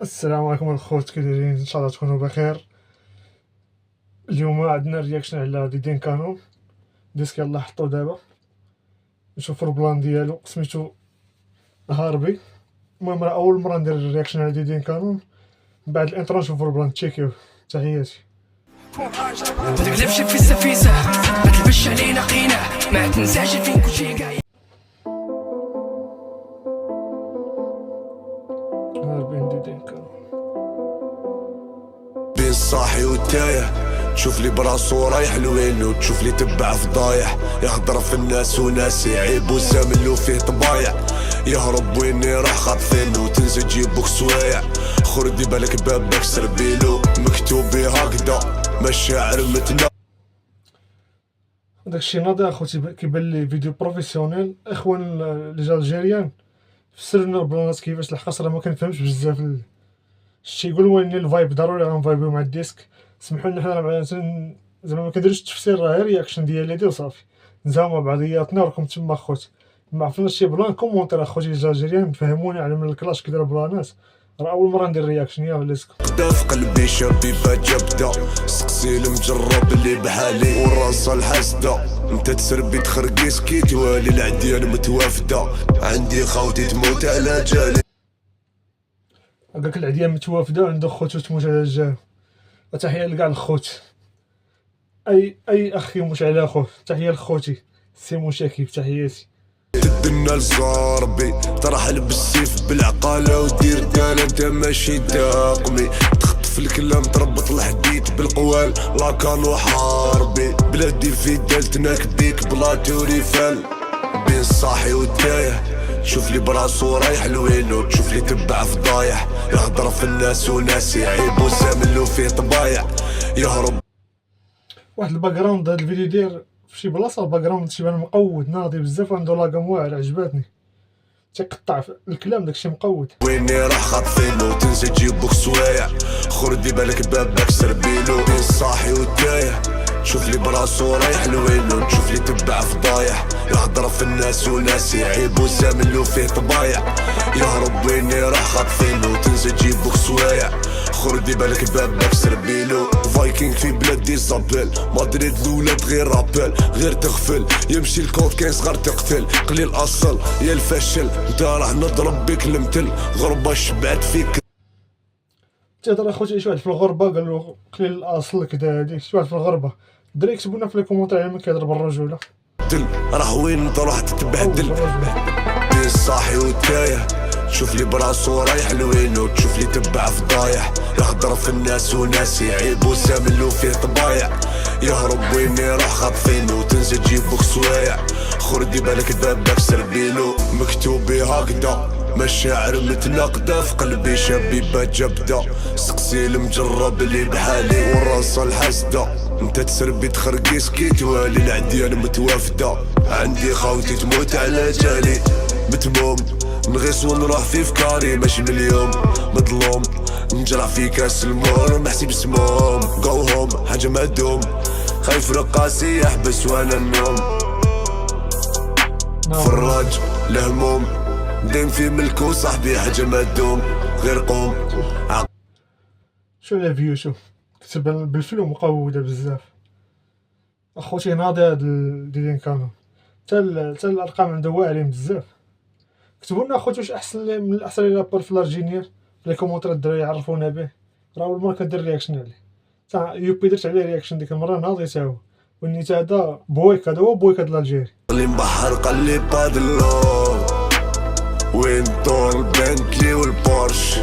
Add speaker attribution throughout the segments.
Speaker 1: السلام عليكم الخوت، كي دايرين؟ ان شاء الله تكونوا بخير. اليوم عندنا رياكشن على ديدين كانون، ديسك يلاه حطو دابا نشوفو البلان ديالو، سميتو هاربي. المهم راه اول مره ندير رياكشن على ديدين كانون، من بعد الانترو نشوفو البلان. تشيكيو، تحياتي.
Speaker 2: ما تقلبش في السفيسة، ما تلبش علينا قينة، ما تنساش فين كل شي قايل.
Speaker 1: هاربين ديدين كانون
Speaker 3: بين الصاحي والتايه، تشوف لي براسو رايح لوين وتشوف لي تبع فضايح، يهضر في الناس وناس يعيب وزاملو فيه طبايع، يهرب وين راح خاطفين وتنزل تجيبوك سوايع، خردي بالك بابك سربيلو مكتوب هكذا مشاعر متنا.
Speaker 1: داكشي ناضي اخوتي، كيبان لي فيديو بروفيسيونيل. اخوان لي جالجيريان فسر لنا البلانات كيفاش، لحقاش راه ما كنفهمش بزاف الشي يقولوا لي الفايب ضروري غنفايبيو مع الديسك. سمحوا لنا حنا مع زعما ما كنديروش التفسير، راه غير رياكشن ديالي هادي وصافي، نزاو مع بعضياتنا وراكم تما اخوتي. ما عرفناش شي بلان كومونتير اخوتي الجزائريين تفهموني على من الكلاش كيديروا بلانات، راه اول مره ندير رياكشن. يا ليسكم
Speaker 3: في قلبي شابي فجبدا، سقسي المجرب اللي بحالي والراس الحاسده، انت تسربي تخرقيس كي توالي العديان متوافده، عندي خوتي تموت على جالي.
Speaker 1: هكاك العديان متوافده، عنده خوتو تموت على الجال. وتحيه لكاع الخوت، اي اخ يموت على اخوه. تحيه لخوتي سي مشاكيب، تحياتي.
Speaker 3: تدنا الزاربي ترحل بالسيف بالعقالة ودير دال، انت ماشي داقمي تخطف الكلام تربط الحديد بالقوال، لا كانوا حاربي بلادي في دالتناك بيك بلا توريفال. بين الصاحي والتايه، تشوف لي براسو رايح لوين وتشوف لي تبع فضايح، يهضر في الناس وناس يعيب وزاملو فيه طبايع، يهرب.
Speaker 1: واحد الباك جراوند هاد الفيديو داير في شي بلاصه، الباك جراوند تيبان مقود ناضي بزاف، وعنده لاكام واعر عجباتني، تيقطع في الكلام داكشي مقود.
Speaker 3: ويني راح خاطفين وتنسى تجيبوك سوايع، خردي بالك بابك سربيلو. بين الصاحي والتايه، تشوف لي براسو رايح لوين وتشوف لي تبع فضايح، يهضر في الناس وناس يعيب وزاملو فيه طبايع، يهرب ويني راح خاطفين وتنسى تجيبوك سوايع، خردي بالك بابك سربيلو. فايكينغ في بلادي زابيل، مدريد الولاد غير رابيل، غير تغفل يمشي الكود كاين صغار تقتل، قليل الاصل يا الفشل، انت راه نضرب بك المثل، غربه شبعت فيك.
Speaker 1: تهضر اخوتي شي واحد في الغربه قال له قليل الاصل كدا، هاديك شي واحد في الغربه دري يكتبوا لنا في لي كومونتير على من كيهضر بالرجوله.
Speaker 3: راه وين انت راح تتبهدل. بين الصاحي والتايه، تشوف لي براسو رايح لوين وتشوف لي تبع فضايح، يهضر في الناس وناس يعيب وزاملو فيه طبايع، يهرب ويني راح خاطفين وتنسى تجيبوك سوايع، خردي بالك بابك سربيلو مكتوبي هكذا مشاعر متناقضة، في قلبي شبيبة جبدة، سقسي المجرب اللي بحالي والراس الحاسدة، انت تسربي تخرقيس كي توالي العديان متوافدة، عندي خوتي تموت على جالي متموم، نغيس ونروح في فكاري ماشي من اليوم مظلوم، نجرع في كاس المور محسب سموم، جو هوم حاجة ما تدوم، خايف رقاسي يحبس وانا النوم، فراج الهموم دايم في ملكو صاحبي حاجة ما تدوم، غير قوم.
Speaker 1: شو لا فيو، شوف كتب بالفيلم مقودة بزاف اخوتي، ناضي هاد ديدين كانون، تا الارقام عنده واعرين بزاف. كتبوا لنا اخوتي واش احسن من الاحسن لي لابار في الارجينير في لي كومونتير، الدراري يعرفونا به، راه اول مره كندير رياكشن عليه. تا يوبي درت عليه رياكشن ديك المره ناضي تا هو، والنيت هذا بويك، هذا هو بويك هاد الجيري.
Speaker 3: اللي مبحر قلي بادلو وين طول البنتلي والبورش،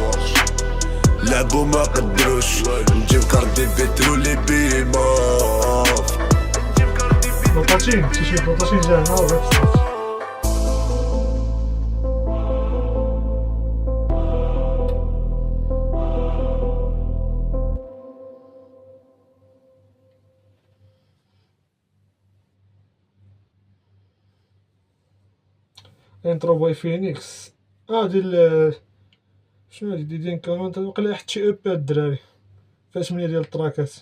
Speaker 3: لعبوا ما قدروش، نجيب كاردي بترولي بيماف،
Speaker 1: بطاطين تيشي بطاطين جانا وغير انترو باي فينيكس. ديال شنو هادي ديدين كانون، وقيلا حط شي اوبي هاد الدراري فيها 8 ديال التراكات.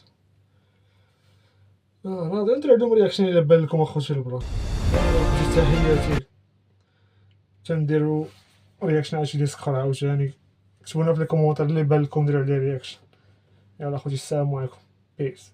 Speaker 1: ناضي ندير عندهم رياكشن الا بان لكم اخوتي البلان. تحياتي، تنديرو رياكشن على شي ديسك اخر عاوتاني كتبوا لنا في لي كومونتير اللي بان لكم ديروا عليه رياكشن. يلا خوتي السلام عليكم، بيس.